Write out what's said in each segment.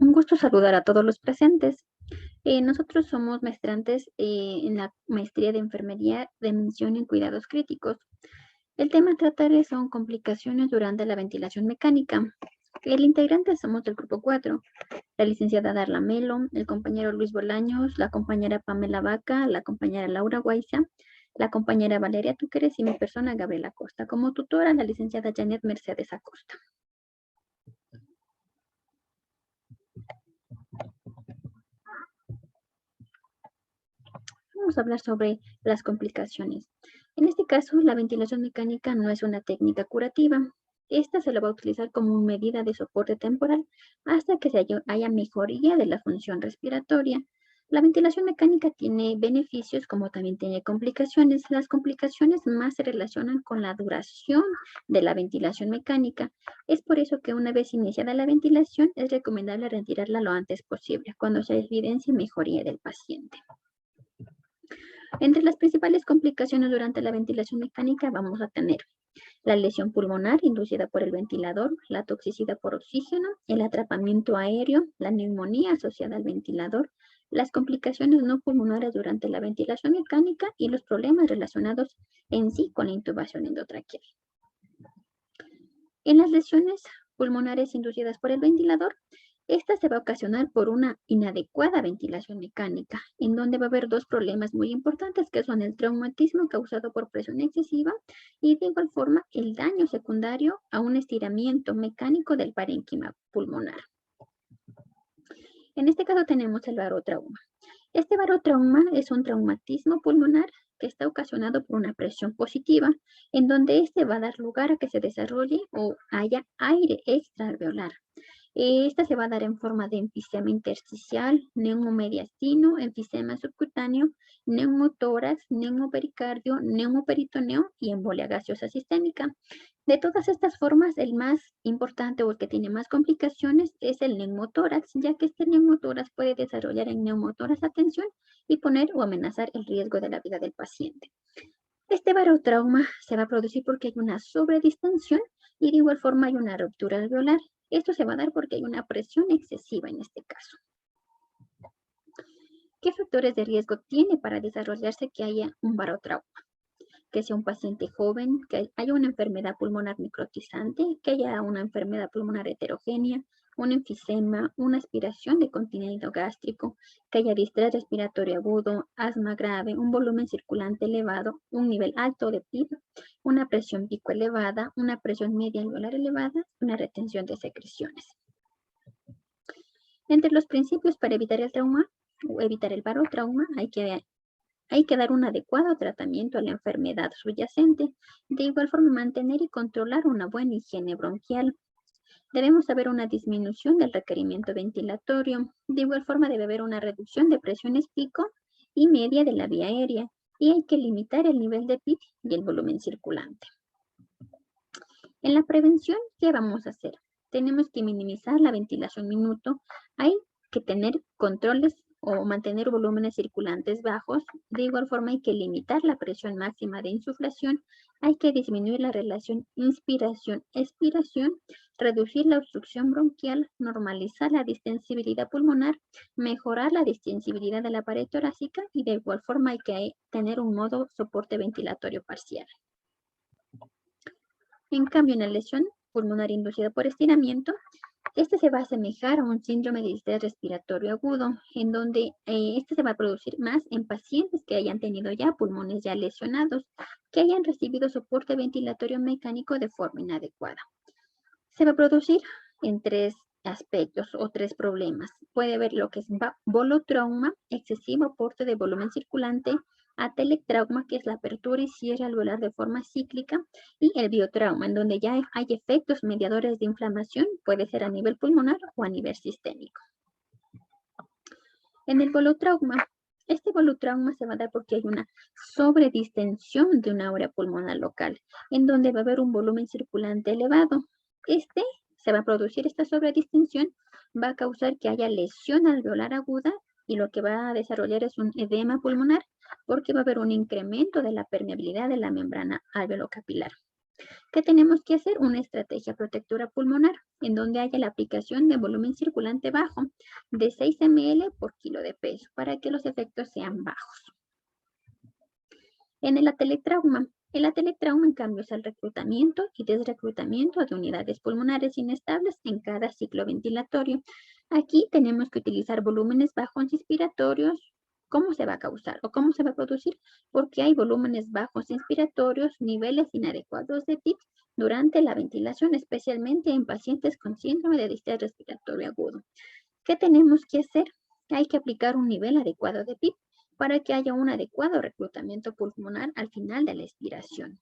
Un gusto saludar a todos los presentes. Nosotros somos maestrantes en la maestría de enfermería de mención en cuidados críticos. El tema a tratar son complicaciones durante la ventilación mecánica. El integrante somos del grupo 4, la licenciada Darla Melo, el compañero Luis Bolaños, la compañera Pamela Vaca, la compañera Laura Guaiza, la compañera Valeria Túqueres y mi persona Gabriela Acosta. Como tutora, la licenciada Janet Mercedes Acosta. Vamos a hablar sobre las complicaciones. En este caso, la ventilación mecánica no es una técnica curativa. Esta se la va a utilizar como medida de soporte temporal hasta que haya mejoría de la función respiratoria. La ventilación mecánica tiene beneficios como también tiene complicaciones. Las complicaciones más se relacionan con la duración de la ventilación mecánica. Es por eso que una vez iniciada la ventilación es recomendable retirarla lo antes posible, cuando se evidencie mejoría del paciente. Entre las principales complicaciones durante la ventilación mecánica vamos a tener la lesión pulmonar inducida por el ventilador, la toxicidad por oxígeno, el atrapamiento aéreo, la neumonía asociada al ventilador, las complicaciones no pulmonares durante la ventilación mecánica y los problemas relacionados en sí con la intubación endotraqueal. En las lesiones pulmonares inducidas por el ventilador, esta se va a ocasionar por una inadecuada ventilación mecánica, en donde va a haber dos problemas muy importantes, que son el traumatismo causado por presión excesiva y de igual forma el daño secundario a un estiramiento mecánico del parénquima pulmonar. En este caso tenemos el barotrauma. Este barotrauma es un traumatismo pulmonar que está ocasionado por una presión positiva, en donde este va a dar lugar a que se desarrolle o haya aire extraalveolar. Esta se va a dar en forma de enfisema intersticial, neumomediastino, enfisema subcutáneo, neumotórax, neumopericardio, neumoperitoneo y embolia gaseosa sistémica. De todas estas formas, el más importante o el que tiene más complicaciones es el neumotórax, ya que este neumotórax puede desarrollar en neumotórax a tensión y poner o amenazar el riesgo de la vida del paciente. Este barotrauma se va a producir porque hay una sobredistensión y de igual forma hay una ruptura alveolar. Esto se va a dar porque hay una presión excesiva en este caso. ¿Qué factores de riesgo tiene para desarrollarse que haya un barotrauma? Que sea un paciente joven, que haya una enfermedad pulmonar necrotizante, que haya una enfermedad pulmonar heterogénea, un enfisema, una aspiración de contenido gástrico, que haya distrés respiratorio agudo, asma grave, un volumen circulante elevado, un nivel alto de PIB, una presión pico elevada, una presión media alveolar elevada, una retención de secreciones. Entre los principios para evitar el trauma o evitar el barotrauma hay que dar un adecuado tratamiento a la enfermedad subyacente. De igual forma, mantener y controlar una buena higiene bronquial. Debemos haber una disminución del requerimiento ventilatorio. De igual forma, debe haber una reducción de presiones pico y media de la vía aérea. Y hay que limitar el nivel de PIB y el volumen circulante. En la prevención, ¿qué vamos a hacer? Tenemos que minimizar la ventilación minuto. Hay que tener controles o mantener volúmenes circulantes bajos. De igual forma hay que limitar la presión máxima de insuflación. Hay que disminuir la relación inspiración-expiración, reducir la obstrucción bronquial, normalizar la distensibilidad pulmonar, mejorar la distensibilidad de la pared torácica y de igual forma hay que tener un modo soporte ventilatorio parcial. En cambio, en la lesión pulmonar inducida por estiramiento, este se va a asemejar a un síndrome de distrés respiratorio agudo, en donde este se va a producir más en pacientes que hayan tenido ya pulmones ya lesionados, que hayan recibido soporte ventilatorio mecánico de forma inadecuada. Se va a producir en tres aspectos o tres problemas. Puede haber lo que es bolotrauma, excesivo aporte de volumen circulante, atelectrauma, que es la apertura y cierre alveolar de forma cíclica, y el biotrauma, en donde ya hay efectos mediadores de inflamación, puede ser a nivel pulmonar o a nivel sistémico. En el bolotrauma, este bolotrauma se va a dar porque hay una sobredistensión de una área pulmonar local, en donde va a haber un volumen circulante elevado. Se va a producir esta sobredistensión, va a causar que haya lesión alveolar aguda y lo que va a desarrollar es un edema pulmonar porque va a haber un incremento de la permeabilidad de la membrana alveolocapilar. ¿Qué tenemos que hacer? Una estrategia protectora pulmonar, en donde haya la aplicación de volumen circulante bajo de 6 ml por kilo de peso, para que los efectos sean bajos. En el atelectrauma, en cambio, es el reclutamiento y desreclutamiento de unidades pulmonares inestables en cada ciclo ventilatorio. Aquí tenemos que utilizar volúmenes bajos inspiratorios. ¿Cómo se va a causar o cómo se va a producir? Porque hay volúmenes bajos inspiratorios, niveles inadecuados de PIB durante la ventilación, especialmente en pacientes con síndrome de distrés respiratorio agudo. ¿Qué tenemos que hacer? Hay que aplicar un nivel adecuado de PIB para que haya un adecuado reclutamiento pulmonar al final de la expiración.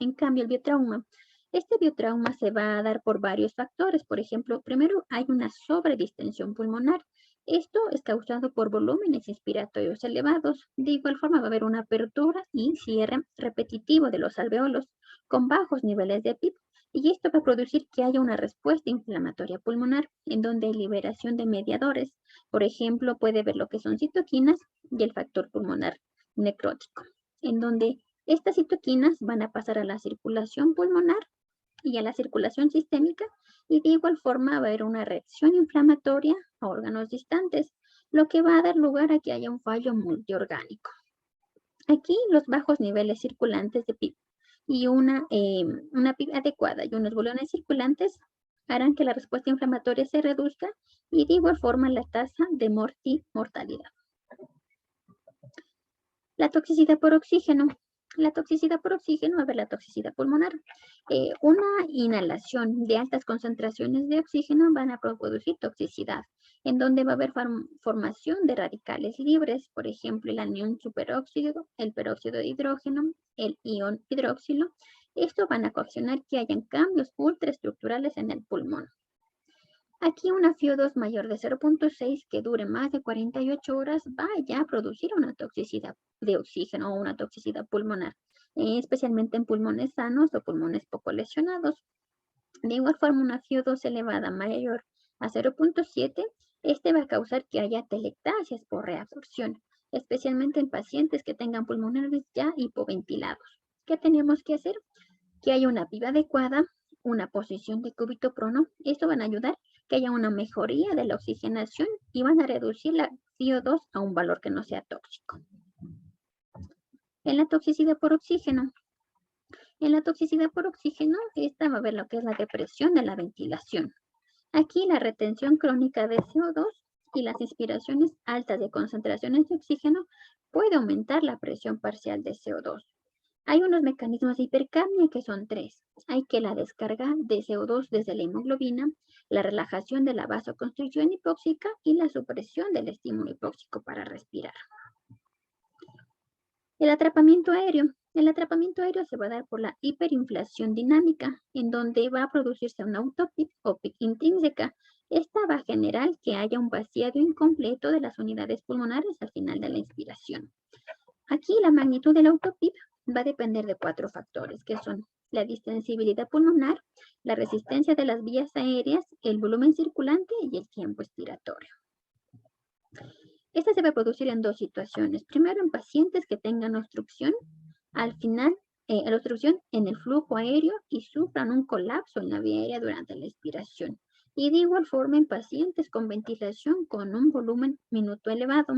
En cambio, el biotrauma. Este biotrauma se va a dar por varios factores. Por ejemplo, primero hay una sobredistensión pulmonar. Esto es causado por volúmenes inspiratorios elevados. De igual forma va a haber una apertura y cierre repetitivo de los alveolos con bajos niveles de PIB. Y esto va a producir que haya una respuesta inflamatoria pulmonar, en donde hay liberación de mediadores. Por ejemplo, puede ver lo que son citoquinas y el factor pulmonar necrótico, en donde estas citoquinas van a pasar a la circulación pulmonar y a la circulación sistémica, y de igual forma va a haber una reacción inflamatoria a órganos distantes, lo que va a dar lugar a que haya un fallo multiorgánico. Aquí los bajos niveles circulantes de PIB y una PIB adecuada y unos volúmenes circulantes harán que la respuesta inflamatoria se reduzca y de igual forma la tasa de mortalidad. La toxicidad por oxígeno. La toxicidad por oxígeno, a ver, la toxicidad pulmonar. Una inhalación de altas concentraciones de oxígeno van a producir toxicidad, en donde va a haber formación de radicales libres, por ejemplo, el anión superóxido, el peróxido de hidrógeno, el ion hidroxilo. Esto van a ocasionar que hayan cambios ultraestructurales en el pulmón. Aquí una FiO2 mayor de 0.6 que dure más de 48 horas va ya a producir una toxicidad de oxígeno o una toxicidad pulmonar, especialmente en pulmones sanos o pulmones poco lesionados. De igual forma, una FiO2 elevada mayor a 0.7, este va a causar que haya telectasias por reabsorción, especialmente en pacientes que tengan pulmonares ya hipoventilados. ¿Qué tenemos que hacer? Que haya una PIB adecuada, una posición de cúbito prono. Esto van a ayudar que haya una mejoría de la oxigenación y van a reducir la FiO2 a un valor que no sea tóxico. En la toxicidad por oxígeno. En la toxicidad por oxígeno, esta va a ver lo que es la depresión de la ventilación. Aquí la retención crónica de CO2 y las inspiraciones altas de concentraciones de oxígeno puede aumentar la presión parcial de CO2. Hay unos mecanismos de hipercapnia que son tres. Hay que la descarga de CO2 desde la hemoglobina, la relajación de la vasoconstricción hipóxica y la supresión del estímulo hipóxico para respirar. El atrapamiento aéreo. El atrapamiento aéreo se va a dar por la hiperinflación dinámica, en donde va a producirse una autopic o PIC intrínseca. Esta va a generar que haya un vaciado incompleto de las unidades pulmonares al final de la inspiración. Aquí la magnitud del autopip va a depender de 4 factores, que son la distensibilidad pulmonar, la resistencia de las vías aéreas, el volumen circulante y el tiempo expiratorio. Esta se va a producir en 2 situaciones. Primero, en pacientes que tengan obstrucción, al final, la obstrucción en el flujo aéreo y sufran un colapso en la vía aérea durante la expiración. Y de igual forma en pacientes con ventilación con un volumen minuto elevado,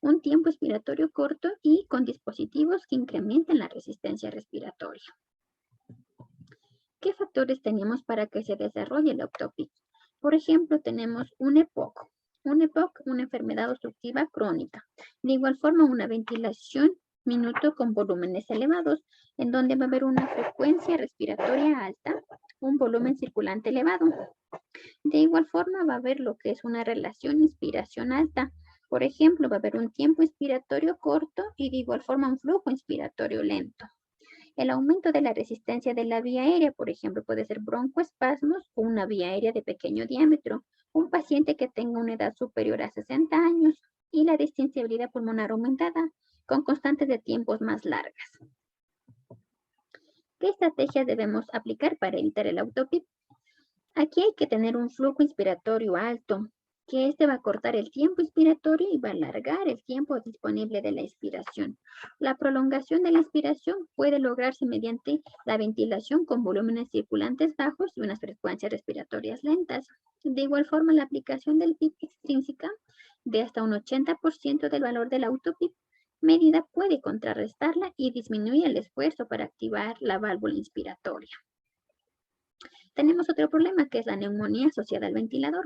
un tiempo expiratorio corto y con dispositivos que incrementen la resistencia respiratoria. ¿Qué factores tenemos para que se desarrolle el autopic? Por ejemplo, tenemos un EPOC. Un EPOC, una enfermedad obstructiva crónica. De igual forma, una ventilación minuto con volúmenes elevados, en donde va a haber una frecuencia respiratoria alta, un volumen circulante elevado. De igual forma, va a haber lo que es una relación inspiración alta. Por ejemplo, va a haber un tiempo inspiratorio corto y de igual forma un flujo inspiratorio lento. El aumento de la resistencia de la vía aérea, por ejemplo, puede ser broncoespasmos o una vía aérea de pequeño diámetro. Un paciente que tenga una edad superior a 60 años y la distensibilidad pulmonar aumentada con constantes de tiempos más largas. ¿Qué estrategias debemos aplicar para evitar el autopic? Aquí hay que tener un flujo inspiratorio alto, que este va a cortar el tiempo inspiratorio y va a alargar el tiempo disponible de la inspiración. La prolongación de la inspiración puede lograrse mediante la ventilación con volúmenes circulantes bajos y unas frecuencias respiratorias lentas. De igual forma, la aplicación del PIB extrínseca de hasta un 80% del valor del autoPIB medida puede contrarrestarla y disminuir el esfuerzo para activar la válvula inspiratoria. Tenemos otro problema que es la neumonía asociada al ventilador.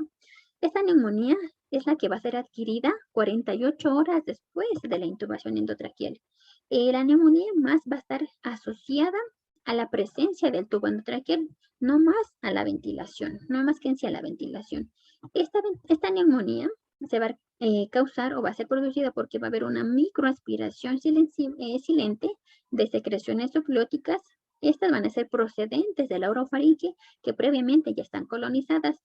Esta neumonía es la que va a ser adquirida 48 horas después de la intubación endotraqueal. La neumonía más va a estar asociada a la presencia del tubo endotraqueal, no más a la ventilación, no más que en sí a la ventilación. Esta neumonía se va a causar o va a ser producida porque va a haber una microaspiración silente de secreciones subglóticas. Estas van a ser procedentes de la orofaringe que previamente ya están colonizadas.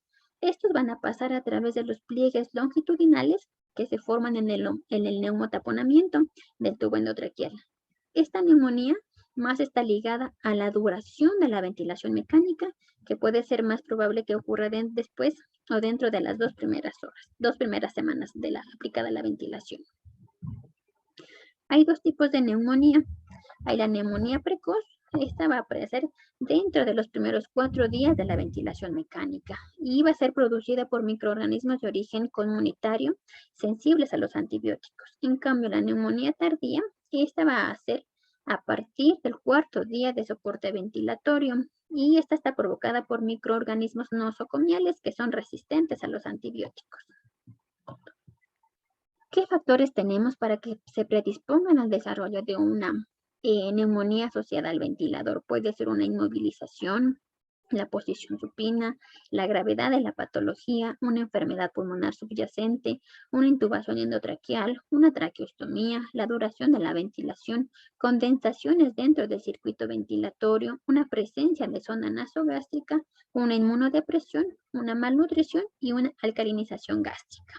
Estos van a pasar a través de los pliegues longitudinales que se forman en el neumotaponamiento del tubo endotraqueal. Esta neumonía más está ligada a la duración de la ventilación mecánica, que puede ser más probable que ocurra después o dentro de las 2 primeras semanas de aplicada la ventilación. Hay 2 tipos de neumonía. Hay la neumonía precoz. Esta va a aparecer dentro de los primeros 4 días de la ventilación mecánica y va a ser producida por microorganismos de origen comunitario sensibles a los antibióticos. En cambio, la neumonía tardía, esta va a ser a partir del 4.º día de soporte ventilatorio y esta está provocada por microorganismos nosocomiales que son resistentes a los antibióticos. ¿Qué factores tenemos para que se predispongan al desarrollo de una neumonía asociada al ventilador? Puede ser una inmovilización, la posición supina, la gravedad de la patología, una enfermedad pulmonar subyacente, una intubación endotraqueal, una traqueostomía, la duración de la ventilación, condensaciones dentro del circuito ventilatorio, una presencia de sonda nasogástrica, una inmunodepresión, una malnutrición y una alcalinización gástrica.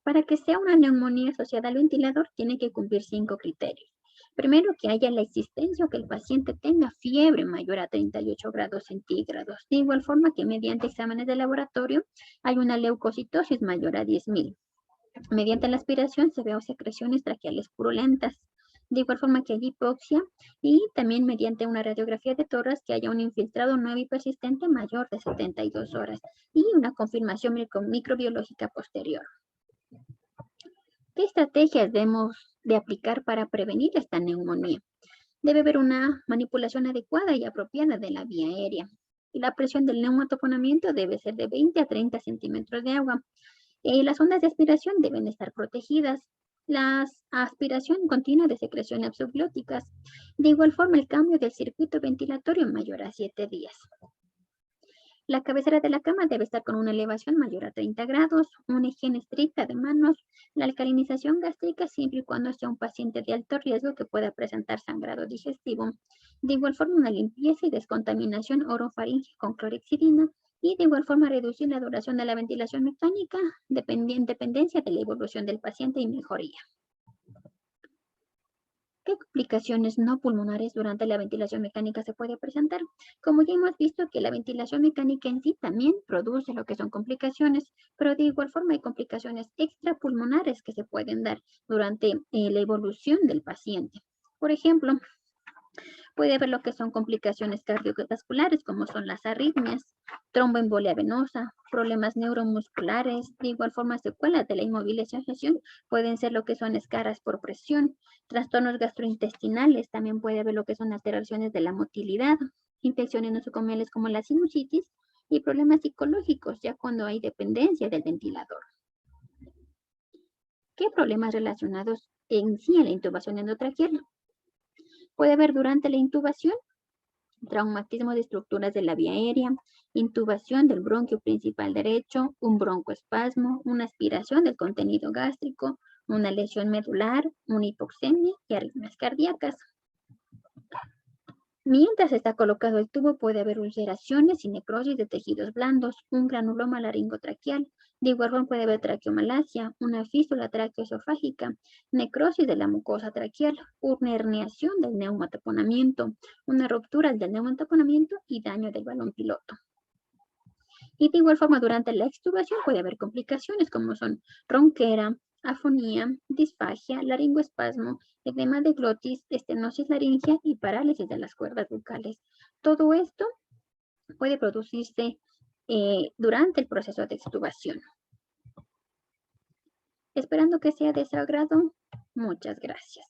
Para que sea una neumonía asociada al ventilador, tiene que cumplir 5 criterios. Primero, que haya la existencia o que el paciente tenga fiebre mayor a 38 grados centígrados. De igual forma que mediante exámenes de laboratorio hay una leucocitosis mayor a 10.000. Mediante la aspiración se ve secreciones traqueales purulentas. De igual forma que haya hipoxia y también mediante una radiografía de tórax que haya un infiltrado nuevo y persistente mayor de 72 horas y una confirmación microbiológica posterior. ¿Qué estrategias debemos de aplicar para prevenir esta neumonía? Debe haber una manipulación adecuada y apropiada de la vía aérea. Y la presión del neumotaponamiento debe ser de 20 a 30 centímetros de agua. Las ondas de aspiración deben estar protegidas. La aspiración continua de secreciones subglóticas. De igual forma, el cambio del circuito ventilatorio mayor a 7 días. La cabecera de la cama debe estar con una elevación mayor a 30 grados, una higiene estricta de manos, la alcalinización gástrica siempre y cuando sea un paciente de alto riesgo que pueda presentar sangrado digestivo. De igual forma, una limpieza y descontaminación orofaringe con clorhexidina y de igual forma reducir la duración de la ventilación mecánica en dependencia de la evolución del paciente y mejoría. ¿Qué complicaciones no pulmonares durante la ventilación mecánica se puede presentar? Como ya hemos visto que la ventilación mecánica en sí también produce lo que son complicaciones, pero de igual forma hay complicaciones extrapulmonares que se pueden dar durante la evolución del paciente. Por ejemplo, puede haber lo que son complicaciones cardiovasculares, como son las arritmias, tromboembolia venosa, problemas neuromusculares, de igual forma secuelas de la inmovilización, pueden ser lo que son escaras por presión, trastornos gastrointestinales, también puede haber lo que son alteraciones de la motilidad, infecciones nosocomiales como la sinusitis y problemas psicológicos, ya cuando hay dependencia del ventilador. ¿Qué problemas relacionados en sí a la intubación endotraqueal? Puede haber durante la intubación traumatismo de estructuras de la vía aérea, intubación del bronquio principal derecho, un broncoespasmo, una aspiración del contenido gástrico, una lesión medular, una hipoxemia y arritmias cardíacas. Mientras está colocado el tubo puede haber ulceraciones y necrosis de tejidos blandos, un granuloma laringotraqueal, de igual forma puede haber traqueomalacia, una fístula traqueoesofágica, necrosis de la mucosa traqueal, una herniación del neumotaponamiento, una ruptura del neumotaponamiento y daño del balón piloto. Y de igual forma, durante la extubación puede haber complicaciones como son ronquera, afonía, disfagia, laringoespasmo, edema de glotis, estenosis laringea y parálisis de las cuerdas bucales. Todo esto puede producirse durante el proceso de extubación. Esperando que sea de su agrado, muchas gracias.